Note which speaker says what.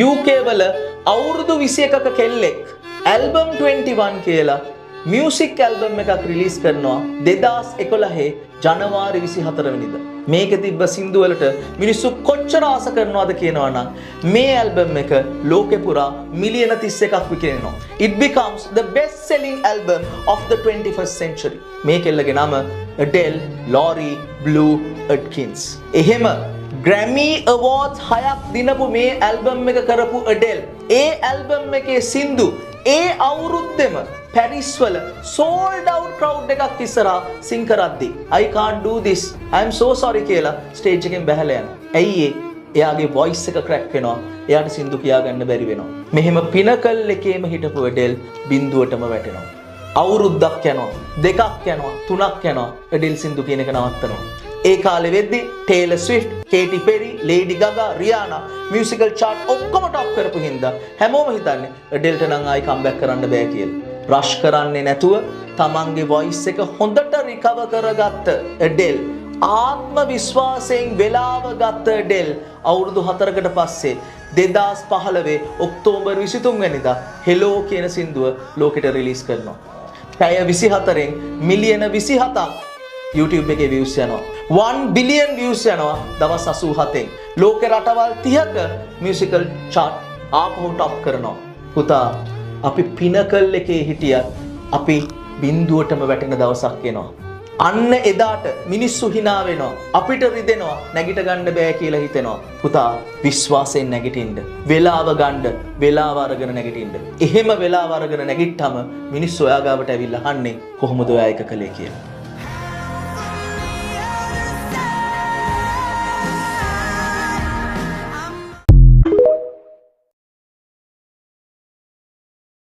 Speaker 1: UK වල අවුරුදු 21ක කෙල්ලෙක් ඇල්බම් 21 කියලා මියුසික් ඇල්බම් එකක් රිලීස් කරනවා 2011 ජනවාරි 24 වෙනිදා. මේකේ තිබ්බ සින්දු වලට මිනිස්සු කොච්චර ආස කරනවද කියනවා නම් මේ ඇල්බම් එක ලෝකෙ පුරා මිලියන 31ක් විකිනෙනවා. It becomes the best selling album of the 21st century. මේ කෙල්ලගේ නම Adele Laurie Blue Atkins. එහෙම Grammy Awards 6ක් දිනපු මේ ඇල්බම් එක කරපු Adele ඒ ඇල්බම් එකේ සින්දු ඒ අවුරුද්දෙම පැරිස් වල sold out crowd එකක් ඉස්සරහා sing කරද්දි I can't do this I am so sorry කියලා stage එකෙන් බැහැලා යනවා. ඇයි එයාගේ voice එක crack වෙනවා. එයාට සින්දු කියා ගන්න බැරි වෙනවා. මෙහෙම පිනකල් එකේම හිටපු Adele බිඳුවටම වැටෙනවා. අවුරුද්දක් යනවා, දෙකක් යනවා, තුනක් යනවා. Adele සින්දු කියන එක නවත්තනවා. ඒ කාලෙ වෙද්දි Taylor Swift, Katy Perry, Lady Gaga, Rihanna musical chart ඔක්කොම top කරපු හින්දා හැමෝම හිතන්නේ Adele නම් ආයි comeback කරන්න බෑ කියලා. රෂ් කරන්නේ නැතුව තමන්ගේ voice එක හොඳට recover කරගත්ත Adele ආත්ම විශ්වාසයෙන් වෙලාව ගත්ත Adele අවුරුදු 4කට පස්සේ 2015 ඔක්තෝබර් 23 වෙනිදා Hello කියන සින්දුව ලෝකෙට රිලීස් කරනවා. පැය 24න් මිලියන 27ක් YouTube එකේ views යනවා. 1 billion views යනවා දවස් 87න්. ලෝකේ රටවල් 30ක musical chart ආපහු top කරනවා. පුතා අපි පිනකල් එකේ හිටියත් අපි බිඳුවටම වැටෙන දවසක් එනවා. අන්න එදාට මිනිස්සු hina වෙනවා. අපිට රිදෙනවා. නැගිට ගන්න බෑ කියලා හිතෙනවා. පුතා විශ්වාසයෙන් නැගිටින්න. වෙලාව ගන්න. වෙලාව අරගෙන නැගිටින්න. එහෙම වෙලාව අරගෙන නැගිට්ටම මිනිස්සු ඔයා ගාවට ඇවිල්ලා අහන්නේ කොහොමද ඔයා ඒක කළේ කියලා.